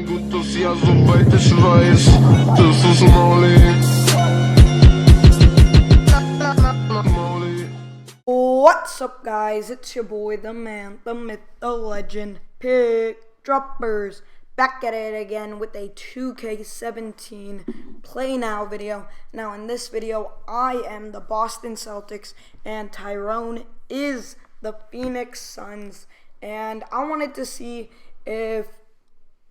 gut, dass ja soweit ich weiß, das ist Molly. What's up, guys? It's your boy, the man, the myth, the legend, Pickdroppers, back at it again with a 2K17 Play Now video. Now, in this video, I am the Boston Celtics, and Tyrone is the Phoenix Suns. And I wanted to see if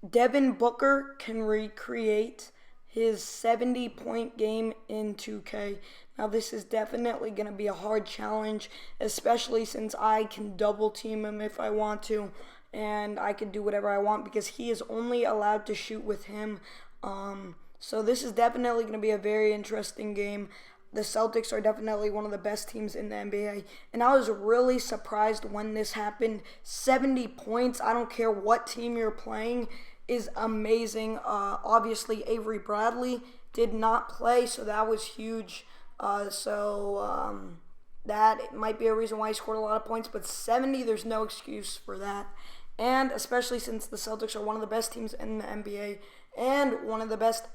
Devin Booker can recreate his 70-point game in 2K. Now, this is definitely going to be a hard challenge, especially since I can double team him if I want to, and I can do whatever I want because he is only allowed to shoot with him. So this is definitely going to be a very interesting game. The Celtics are definitely one of the best teams in the NBA, and I was really surprised when this happened. 70 points, I don't care what team you're playing, is amazing. Obviously, Avery Bradley did not play, so that was huge. That might be a reason why he scored a lot of points, but 70, there's no excuse for that. And especially since the Celtics are one of the best teams in the NBA and one of the best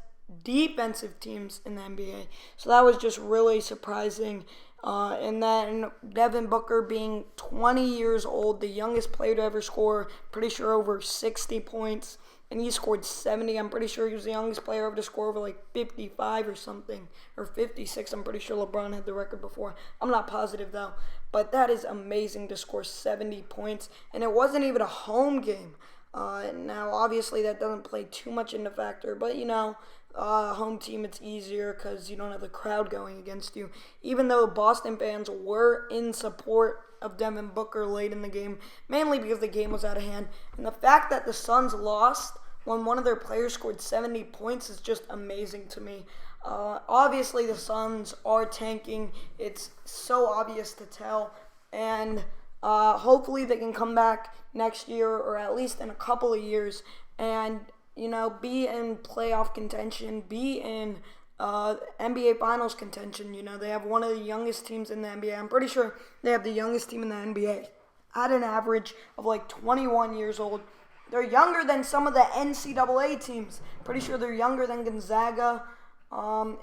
defensive teams in the NBA. So that was just really surprising. And then Devin Booker being 20 years old, the youngest player to ever score, pretty sure over 60 points. And he scored 70. I'm pretty sure he was the youngest player ever to score over like 55 or something. Or 56. I'm pretty sure LeBron had the record before. I'm not positive though. But that is amazing to score 70 points. And it wasn't even a home game. Now, obviously, that doesn't play too much into factor. But, home team, it's easier because you don't have the crowd going against you. Even though Boston fans were in support of Devin Booker late in the game, mainly because the game was out of hand. And the fact that the Suns lost when one of their players scored 70 points is just amazing to me. Obviously, the Suns are tanking. It's so obvious to tell. And hopefully they can come back next year or at least in a couple of years and, be in playoff contention, be in NBA Finals contention. They have one of the youngest teams in the NBA. I'm pretty sure they have the youngest team in the NBA at an average of like 21 years old. They're younger than some of the NCAA teams. Pretty sure they're younger than Gonzaga,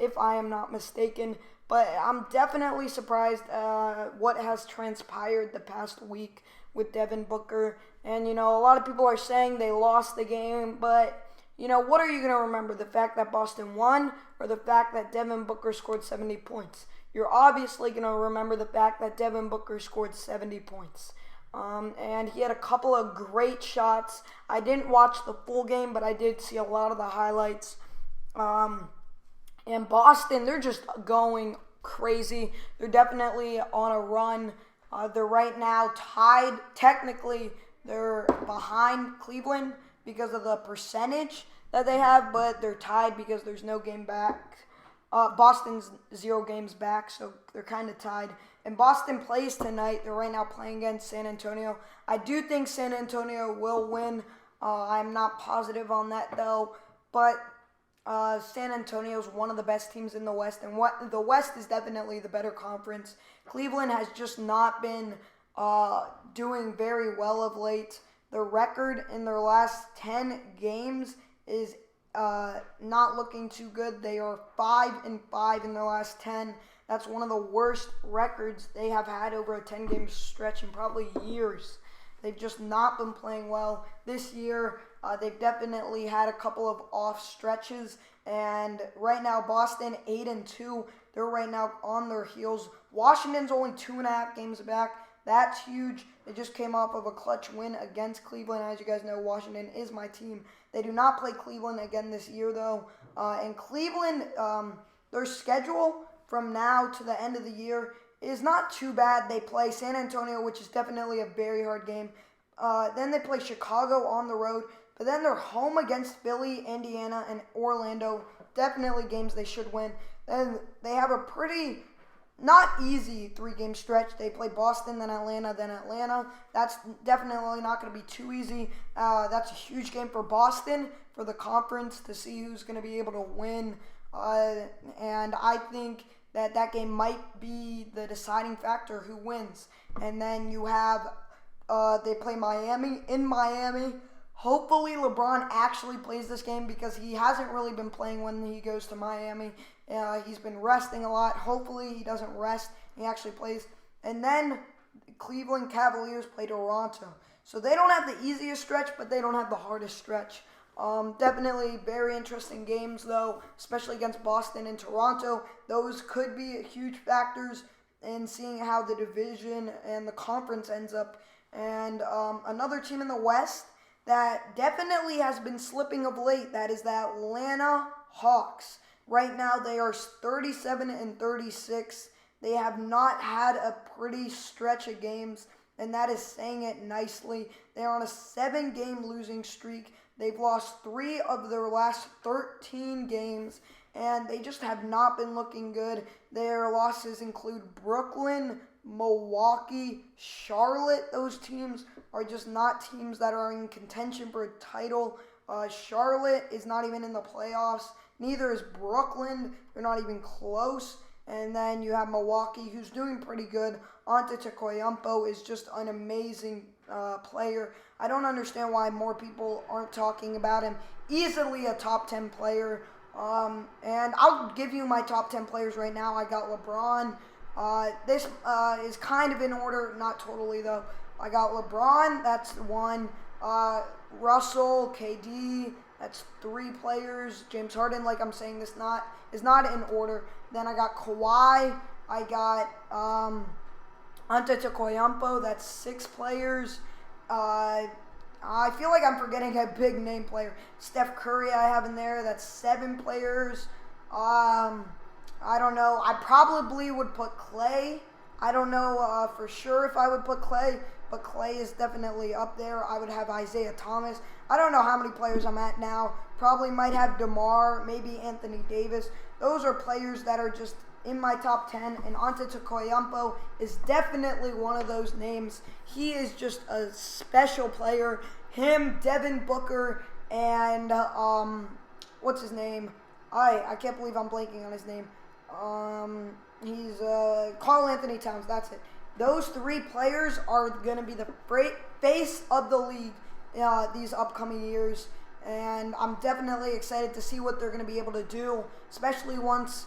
if I am not mistaken. But I'm definitely surprised what has transpired the past week with Devin Booker. And, a lot of people are saying they lost the game, but what are you going to remember? The fact that Boston won or the fact that Devin Booker scored 70 points? You're obviously going to remember the fact that Devin Booker scored 70 points. And he had a couple of great shots. I didn't watch the full game, but I did see a lot of the highlights. And Boston, they're just going crazy. They're definitely on a run. They're right now tied. Technically, they're behind Cleveland because of the percentage that they have, but they're tied because there's no game back. Boston's 0 games back, so they're kind of tied. And Boston plays tonight. They're right now playing against San Antonio. I do think San Antonio will win. I'm not positive on that, though. But San Antonio is one of the best teams in the West, and the West is definitely the better conference. Cleveland has just not been doing very well of late. The record in their last 10 games is not looking too good. They are 5-5 in their last 10. That's one of the worst records they have had over a 10-game stretch in probably years. They've just not been playing well this year. They've definitely had a couple of off stretches. And right now, Boston 8-2. They're right now on their heels. Washington's only 2.5 games back. That's huge. They just came off of a clutch win against Cleveland. As you guys know, Washington is my team. They do not play Cleveland again this year, though. And Cleveland, their schedule from now to the end of the year is not too bad. They play San Antonio, which is definitely a very hard game. Then they play Chicago on the road. But then they're home against Philly, Indiana, and Orlando. Definitely games they should win. Then they have a pretty not easy 3-game stretch. They play Boston, then Atlanta, then Atlanta. That's definitely not going to be too easy. That's a huge game for Boston, for the conference, to see who's going to be able to win. And I think that game might be the deciding factor who wins. And then you have, they play Miami in Miami. Hopefully LeBron actually plays this game because he hasn't really been playing when he goes to Miami. He's been resting a lot. Hopefully he doesn't rest. He actually plays. And then Cleveland Cavaliers play Toronto. So they don't have the easiest stretch, but they don't have the hardest stretch. Definitely very interesting games, though, especially against Boston and Toronto. Those could be huge factors in seeing how the division and the conference ends up. And another team in the West that definitely has been slipping of late, that is the Atlanta Hawks. Right now, they are 37-36. They have not had a pretty stretch of games, and that is saying it nicely. They're on a 7-game losing streak. They've lost 3 of their last 13 games, and they just have not been looking good. Their losses include Brooklyn, Milwaukee, Charlotte. Those teams are just not teams that are in contention for a title. Charlotte is not even in the playoffs. Neither is Brooklyn. They're not even close. And then you have Milwaukee, who's doing pretty good. Antetokounmpo is just an amazing player. I don't understand why more people aren't talking about him. Easily a top 10 player. And I'll give you my top 10 players right now. I got LeBron. This is kind of in order, not totally though. I got LeBron, that's 1. Russell, KD, that's 3 players. James Harden, like I'm saying, this is not in order. Then I got Kawhi. I got Antetokounmpo, that's 6 players. I feel like I'm forgetting a big name player. Steph Curry I have in there, that's 7 players. I don't know. I probably would put Clay. I don't know for sure if I would put Clay, but Clay is definitely up there. I would have Isaiah Thomas. I don't know how many players I'm at now. Probably might have DeMar, maybe Anthony Davis. Those are players that are just in my top 10, and Antetokounmpo is definitely one of those names. He is just a special player. Him, Devin Booker, and what's his name? I can't believe I'm blanking on his name. He's Karl Anthony Towns, that's it. Those 3 players are going to be the face of the league these upcoming years, and I'm definitely excited to see what they're going to be able to do, especially once,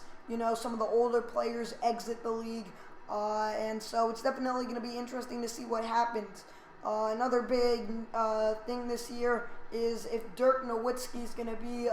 some of the older players exit the league, and so it's definitely going to be interesting to see what happens. Another big thing this year is if Dirk Nowitzki is going to be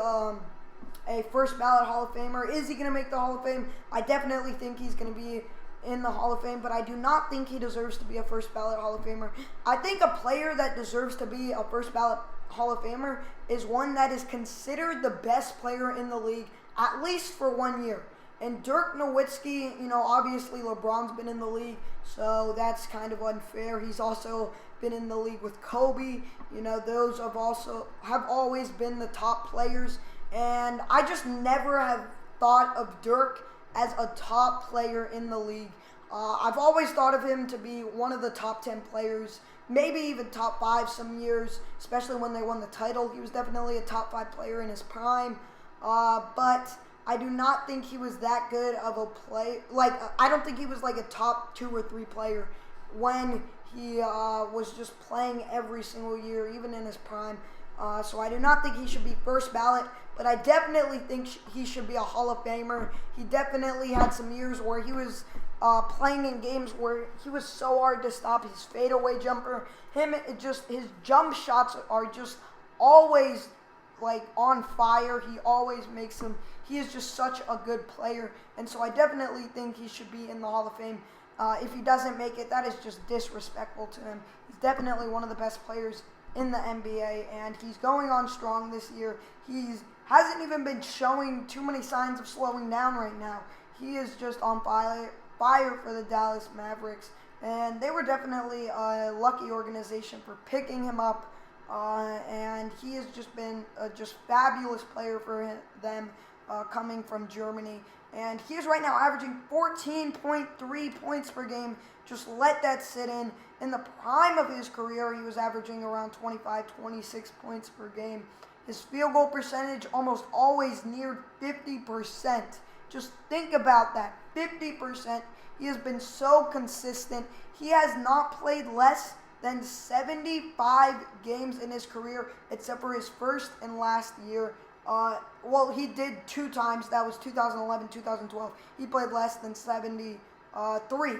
a first ballot Hall of Famer. Is he going to make the Hall of Fame? I definitely think he's going to be in the Hall of Fame, but I do not think he deserves to be a first ballot Hall of Famer. I think a player that deserves to be a first ballot Hall of Famer is one that is considered the best player in the league, at least for 1 year. And Dirk Nowitzki, obviously LeBron's been in the league, so that's kind of unfair. He's also been in the league with Kobe. Those have always been the top players. And I just never have thought of Dirk as a top player in the league. I've always thought of him to be one of the top 10 players, maybe even top 5 some years, especially when they won the title. He was definitely a top 5 player in his prime. But I do not think he was that good of a play. I don't think he was like a top 2 or 3 player when he was just playing every single year, even in his prime. So I do not think he should be first ballot, but I definitely think he should be a Hall of Famer. He definitely had some years where he was playing in games where he was so hard to stop. His fadeaway jumper, his jump shots are just always on fire. He always makes them. He is just such a good player, and so I definitely think he should be in the Hall of Fame. If he doesn't make it, that is just disrespectful to him. He's definitely one of the best players in the NBA, and he's going on strong this year. He hasn't even been showing too many signs of slowing down right now. He is just on fire for the Dallas Mavericks, and they were definitely a lucky organization for picking him up, and he has just been a just fabulous player for them coming from Germany. And he is right now averaging 14.3 points per game. Just let that sit in. In the prime of his career, he was averaging around 25, 26 points per game. His field goal percentage almost always near 50%. Just think about that, 50%. He has been so consistent. He has not played less than 75 games in his career, except for his first and last year. Well, he did 2 times. That was 2011, 2012. He played less than 73,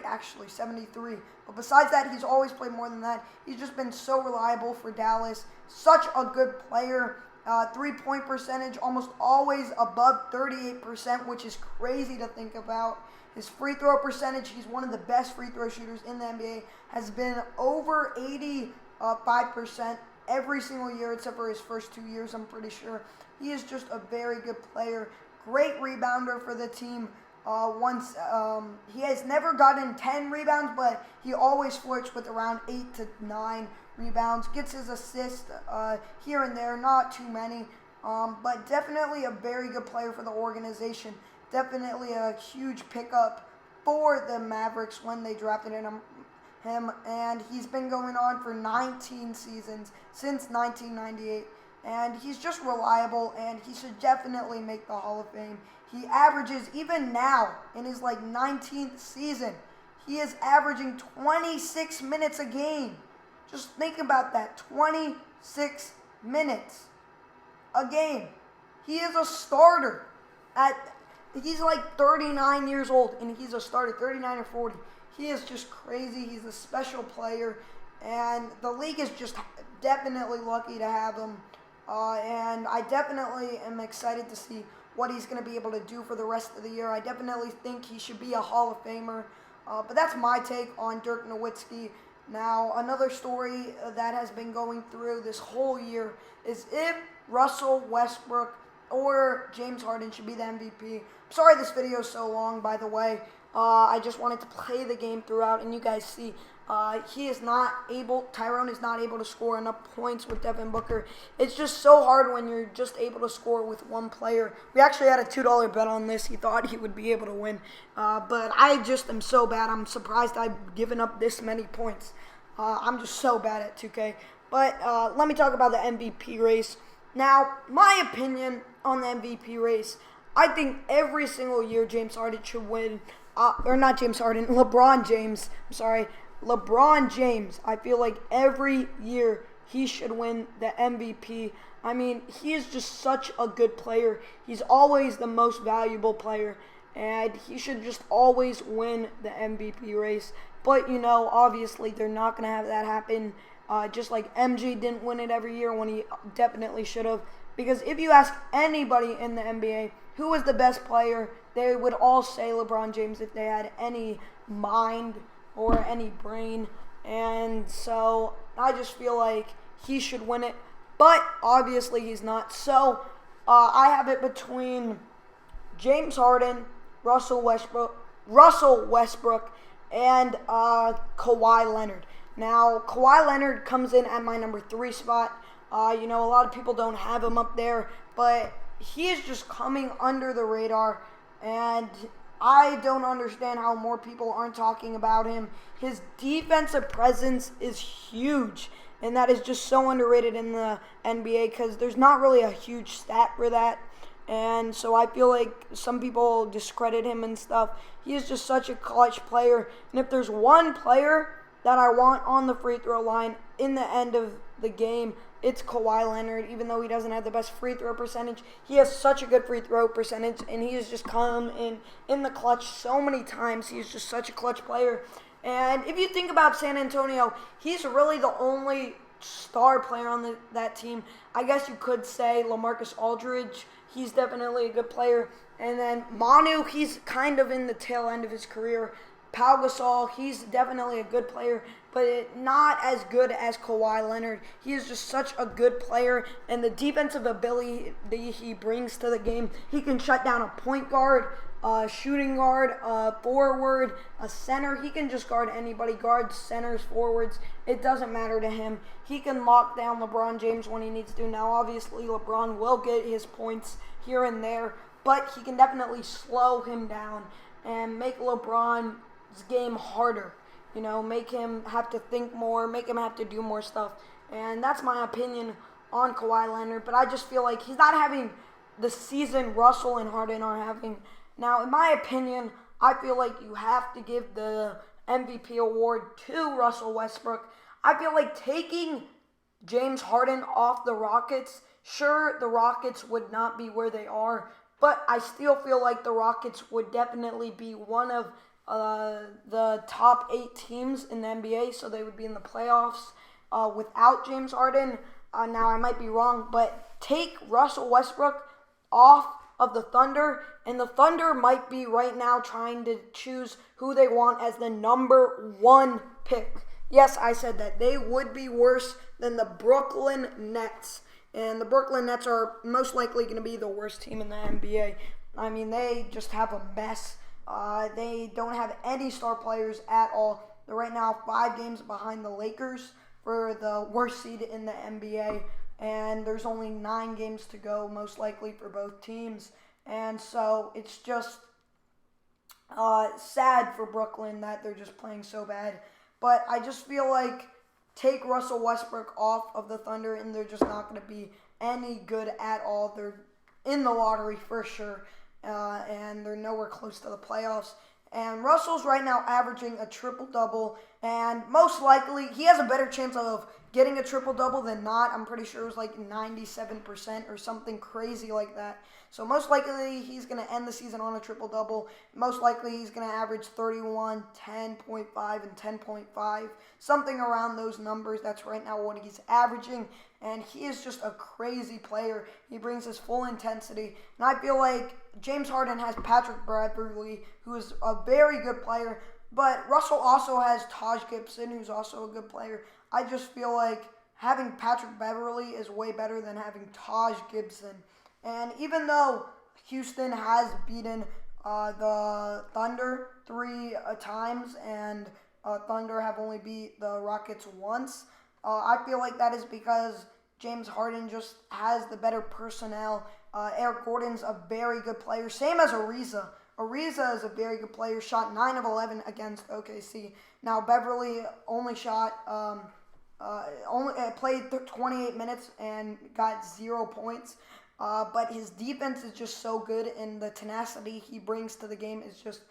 actually, 73. But besides that, he's always played more than that. He's just been so reliable for Dallas. Such a good player. 3-point percentage, almost always above 38%, which is crazy to think about. His free throw percentage, he's one of the best free throw shooters in the NBA, has been over 85% every single year except for his first 2 years, I'm pretty sure. He is just a very good player. Great rebounder for the team. He has never gotten 10 rebounds, but he always flirts with around 8 to 9 rebounds. Gets his assist here and there, not too many, but definitely a very good player for the organization. Definitely a huge pickup for the Mavericks when they drafted him, and he's been going on for 19 seasons since 1998. And he's just reliable, and he should definitely make the Hall of Fame. He averages, even now, in his 19th season, he is averaging 26 minutes a game. Just think about that, 26 minutes a game. He is a starter. He's 39 years old, and he's a starter, 39 or 40. He is just crazy. He's a special player, and the league is just definitely lucky to have him. And I definitely am excited to see what he's going to be able to do for the rest of the year. I definitely think he should be a Hall of Famer. But that's my take on Dirk Nowitzki. Now, another story that has been going through this whole year is if Russell Westbrook or James Harden should be the MVP. I'm sorry this video is so long, by the way. I just wanted to play the game throughout, and you guys see Tyrone is not able to score enough points with Devin Booker. It's just so hard when you're just able to score with one player. We actually had a $2 bet on this. He thought he would be able to win, but I just am so bad. I'm surprised I've given up this many points. I'm just so bad at 2K. But let me talk about the MVP race. Now, my opinion on the MVP race, I think every single year James Harden should win. Or not James Harden, LeBron James. I'm sorry. LeBron James, I feel like every year he should win the MVP. I mean, he is just such a good player. He's always the most valuable player, and he should just always win the MVP race. But, obviously they're not going to have that happen, just like MJ didn't win it every year when he definitely should have. Because if you ask anybody in the NBA who was the best player, they would all say LeBron James if they had any mind or any brain. And so I just feel like he should win it, but obviously he's not. So I have it between James Harden, Russell Westbrook, and Kawhi Leonard. Now, Kawhi Leonard comes in at my number 3 spot. A lot of people don't have him up there, but he is just coming under the radar, and I don't understand how more people aren't talking about him. His defensive presence is huge, and that is just so underrated in the NBA because there's not really a huge stat for that. And so I feel like some people discredit him and stuff. He is just such a clutch player. And if there's one player that I want on the free throw line in the end of the game, it's Kawhi Leonard. Even though he doesn't have the best free throw percentage, he has such a good free throw percentage, and he has just come in the clutch so many times. He's just such a clutch player. And if you think about San Antonio, he's really the only star player on that team. I guess you could say LaMarcus Aldridge. He's definitely a good player. And then Manu, he's kind of in the tail end of his career. Pau Gasol, he's definitely a good player, but not as good as Kawhi Leonard. He is just such a good player, and the defensive ability that he brings to the game, he can shut down a point guard, a shooting guard, a forward, a center. He can just guard anybody, guards, centers, forwards. It doesn't matter to him. He can lock down LeBron James when he needs to. Now, obviously, LeBron will get his points here and there, but he can definitely slow him down and make LeBron's game harder. Make him have to think more, make him have to do more stuff. And that's my opinion on Kawhi Leonard. But I just feel like he's not having the season Russell and Harden are having. Now, in my opinion, I feel like you have to give the MVP award to Russell Westbrook. I feel like taking James Harden off the Rockets, sure, the Rockets would not be where they are, but I still feel like the Rockets would definitely be one of the top 8 teams in the NBA, so they would be in the playoffs without James Harden. Now, I might be wrong, but take Russell Westbrook off of the Thunder, and the Thunder might be right now trying to choose who they want as the number 1 pick. Yes, I said that. They would be worse than the Brooklyn Nets. And the Brooklyn Nets are most likely going to be the worst team in the NBA. I mean, they just have a mess. They don't have any star players at all. They're right now 5 games behind the Lakers for the worst seed in the NBA. And there's only 9 games to go, most likely, for both teams. And so it's just sad for Brooklyn that they're just playing so bad. But I just feel like take Russell Westbrook off of the Thunder, and they're just not going to be any good at all. They're in the lottery for sure, and they're nowhere close to the playoffs. And Russell's right now averaging a triple-double, and most likely he has a better chance of getting a triple-double than not. I'm pretty sure it was like 97% or something crazy like that. So most likely he's going to end the season on a triple-double. Most likely he's going to average 31, 10.5, and 10.5. Something around those numbers. That's right now what he's averaging. And he is just a crazy player. He brings his full intensity. And I feel like James Harden has Patrick Beverley, who is a very good player. But Russell also has Taj Gibson, who's also a good player. I just feel like having Patrick Beverley is way better than having Taj Gibson. And even though Houston has beaten the Thunder 3 times and Thunder have only beat the Rockets once, I feel like that is because James Harden just has the better personnel. Eric Gordon's a very good player, same as Ariza. Ariza is a very good player, shot 9 of 11 against OKC. Now, Beverly only played 28 minutes and got 0 points. But his defense is just so good, and the tenacity he brings to the game is just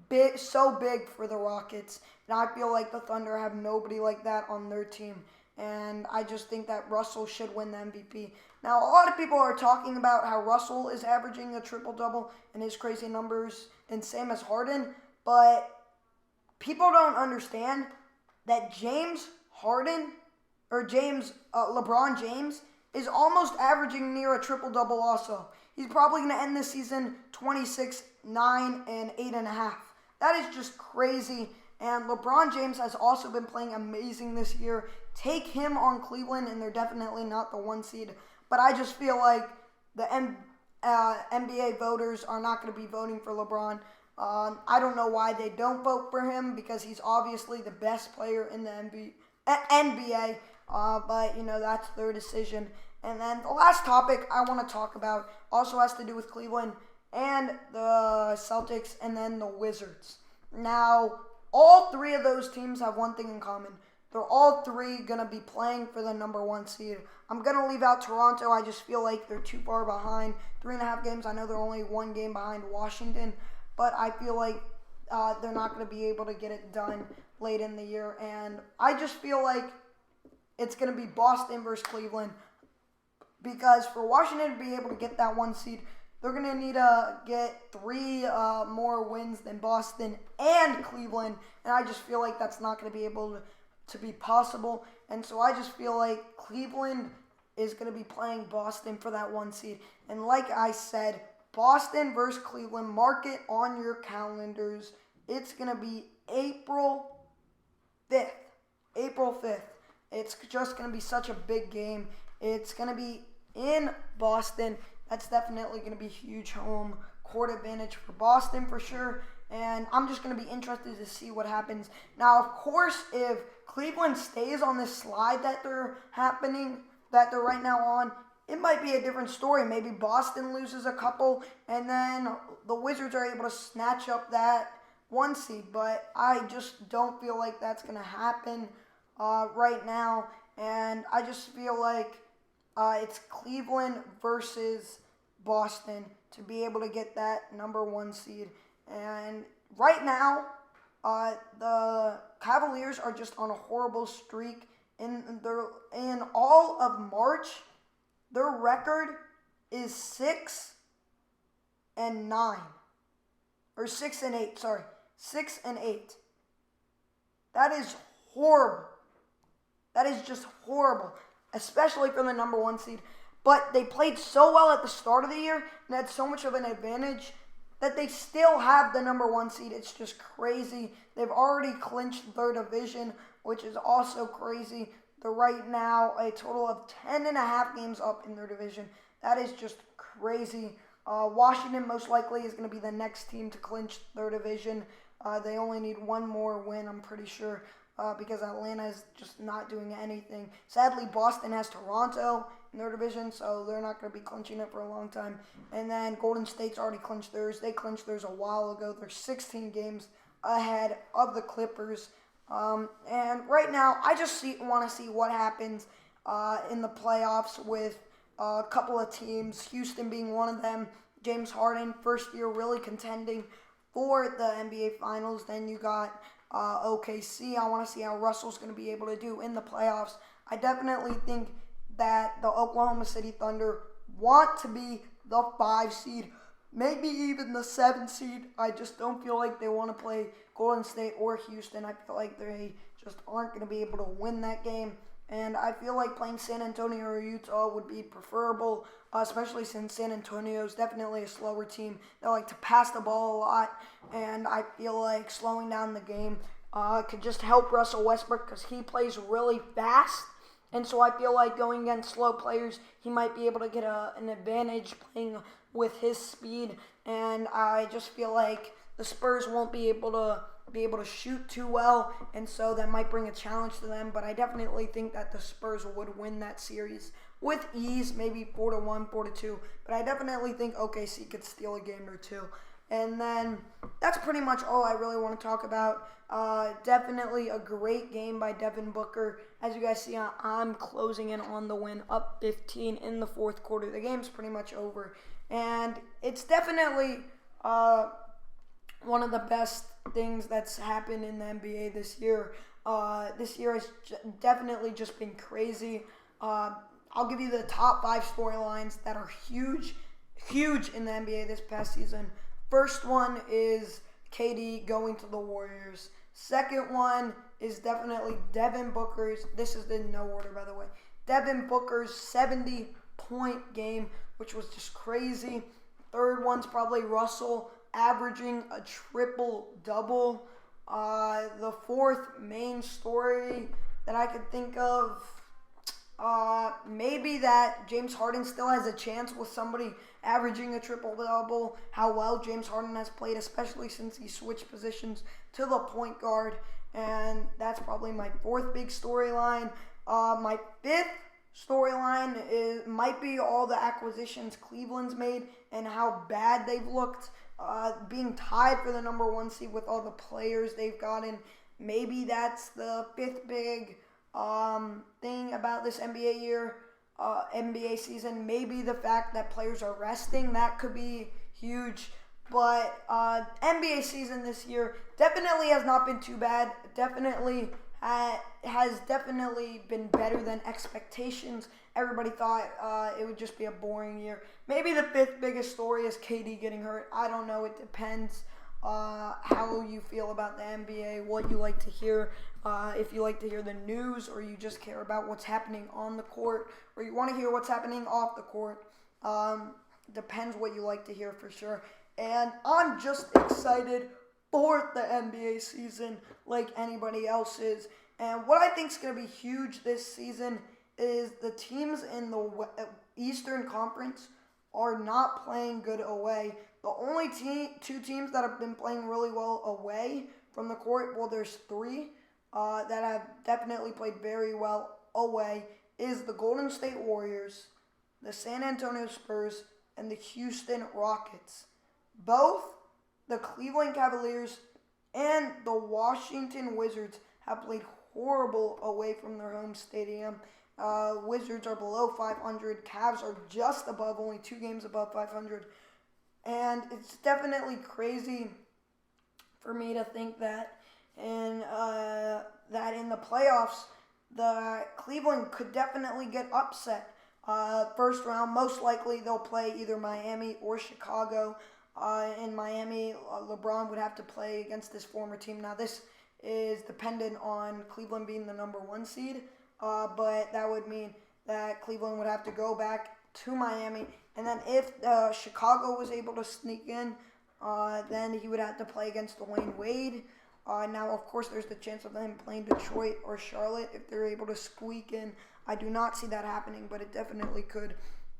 big, so big for the Rockets. And I feel like the Thunder have nobody like that on their team. And I just think that Russell should win the MVP. Now, a lot of people are talking about how Russell is averaging a triple-double and his crazy numbers, and same as Harden. But people don't understand that LeBron James is almost averaging near a triple-double also. He's probably going to end this season 26, 9, and 8.5. That is just crazy. And LeBron James has also been playing amazing this year. Take him on Cleveland, and they're definitely not the 1 seed. But I just feel like the NBA voters are not going to be voting for LeBron. I don't know why they don't vote for him, because he's obviously the best player in the NBA. But, that's their decision. And then the last topic I want to talk about also has to do with Cleveland and the Celtics and then the Wizards. Now, all 3 of those teams have one thing in common. They're all 3 going to be playing for the number 1 seed. I'm going to leave out Toronto. I just feel like they're too far behind. 3.5 games. I know they're only 1 game behind Washington. But I feel like they're not going to be able to get it done late in the year. And I just feel like it's going to be Boston versus Cleveland. Because for Washington to be able to get that 1 seed, they're going to need to get 3 more wins than Boston and Cleveland. And I just feel like that's not going to be able to be possible. And so I just feel like Cleveland is going to be playing Boston for that 1 seed. And like I said, Boston versus Cleveland, mark it on your calendars. It's going to be April 5th. April 5th. It's just going to be such a big game. It's going to be in Boston. That's definitely going to be huge home court advantage for Boston for sure. And I'm just going to be interested to see what happens. Now, of course, if Cleveland stays on this slide that they're right now on, it might be a different story. Maybe Boston loses a couple, and then the Wizards are able to snatch up that 1 seed. But I just don't feel like that's going to happen right now. And I just feel like it's Cleveland versus Boston to be able to get that number 1 seed. And right now, the Cavaliers are just on a horrible streak, in all of March, their record is 6-9. Or 6-8, sorry. 6-8. That is horrible. That is just horrible, especially for the number 1 seed. But they played so well at the start of the year and had so much of an advantage that they still have the number 1 seed. It's just crazy. They've already clinched their division, which is also crazy. They're right now a total of 10.5 games up in their division. That is just crazy. Washington most likely is going to be the next team to clinch their division. They only need one more win, I'm pretty sure, because Atlanta is just not doing anything. Sadly, Boston has Toronto in their division, so they're not going to be clinching it for a long time. And then Golden State's already clinched theirs. They clinched theirs a while ago. They're 16 games ahead of the Clippers. And right now, I just want to see what happens in the playoffs with a couple of teams, Houston being one of them. James Harden, first year really contending for the NBA Finals. Then you got OKC. I want to see how Russell's going to be able to do in the playoffs. I definitely think that the Oklahoma City Thunder want to be the 5 seed, maybe even the 7 seed. I just don't feel like they want to play Golden State or Houston. I feel like they just aren't going to be able to win that game. And I feel like playing San Antonio or Utah would be preferable, especially since San Antonio is definitely a slower team. They like to pass the ball a lot, and I feel like slowing down the game could just help Russell Westbrook because he plays really fast. And so I feel like going against slow players, he might be able to get an advantage playing with his speed. And I just feel like the Spurs won't be able to shoot too well, and so that might bring a challenge to them. But I definitely think that the Spurs would win that series with ease, maybe 4-1, 4-2. But I definitely think OKC could steal a game or two. And then that's pretty much all I really want to talk about. Definitely a great game by Devin Booker. As you guys see, I'm closing in on the win, up 15 in the fourth quarter. The game's pretty much over. And it's definitely one of the best things that's happened in the NBA this year. This year has definitely just been crazy. I'll give you the top 5 storylines that are huge in the NBA this past season. First one is KD going to the Warriors. Second one is definitely Devin Booker's, this is in no order by the way, Devin Booker's 70-point game, which was just crazy. Third one's probably Russell averaging a triple-double. The fourth main story that I could think of, maybe that James Harden still has a chance with somebody averaging a triple-double. How well James Harden has played, especially since he switched positions to the point guard. And that's probably my fourth big storyline. My fifth storyline might be all the acquisitions Cleveland's made and how bad they've looked. Being tied for the number 1 seed with all the players they've gotten. Maybe that's the fifth big thing about this NBA year, NBA season. Maybe the fact that players are resting, that could be huge. But NBA season this year definitely has not been too bad. Definitely has definitely been better than expectations. Everybody thought it would just be a boring year. Maybe the fifth biggest story is KD getting hurt. I don't know. It depends how you feel about the NBA, what you like to hear. If you like to hear the news or you just care about what's happening on the court or you want to hear what's happening off the court. Depends what you like to hear for sure. And I'm just excited for the NBA season like anybody else is. And what I think is going to be huge this season is the teams in the Eastern Conference are not playing good away. The only two teams that have been playing really well away from the court, well, there's 3 that have definitely played very well away, is the Golden State Warriors, the San Antonio Spurs, and the Houston Rockets. Both the Cleveland Cavaliers and the Washington Wizards have played horrible away from their home stadium. Wizards are below 500. Cavs are just above, only 2 games above 500. And it's definitely crazy for me to think that in the playoffs, the Cleveland could definitely get upset. First round, most likely they'll play either Miami or Chicago. In Miami, LeBron would have to play against his former team. Now, this is dependent on Cleveland being the number 1 seed, but that would mean that Cleveland would have to go back to Miami. And then if Chicago was able to sneak in, then he would have to play against Dwayne Wade. Now, of course, there's the chance of them playing Detroit or Charlotte if they're able to squeak in. I do not see that happening, but it definitely could.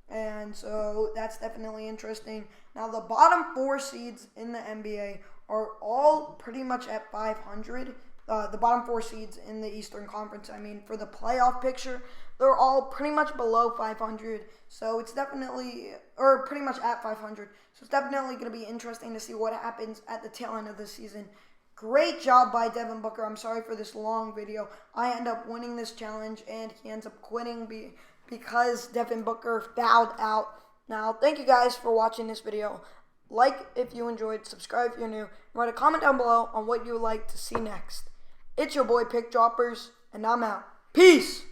And so that's definitely interesting. Now, the bottom 4 seeds in the NBA are all pretty much at 500. The bottom 4 seeds in the Eastern Conference, I mean, for the playoff picture, they're all pretty much below 500. So it's definitely, or pretty much at 500. So it's definitely going to be interesting to see what happens at the tail end of the season. Great job by Devin Booker. I'm sorry for this long video. I end up winning this challenge, and he ends up quitting because Devin Booker fouled out. Now, thank you guys for watching this video. Like if you enjoyed, subscribe if you're new, and write a comment down below on what you would like to see next. It's your boy Pickdroppers, and I'm out. Peace!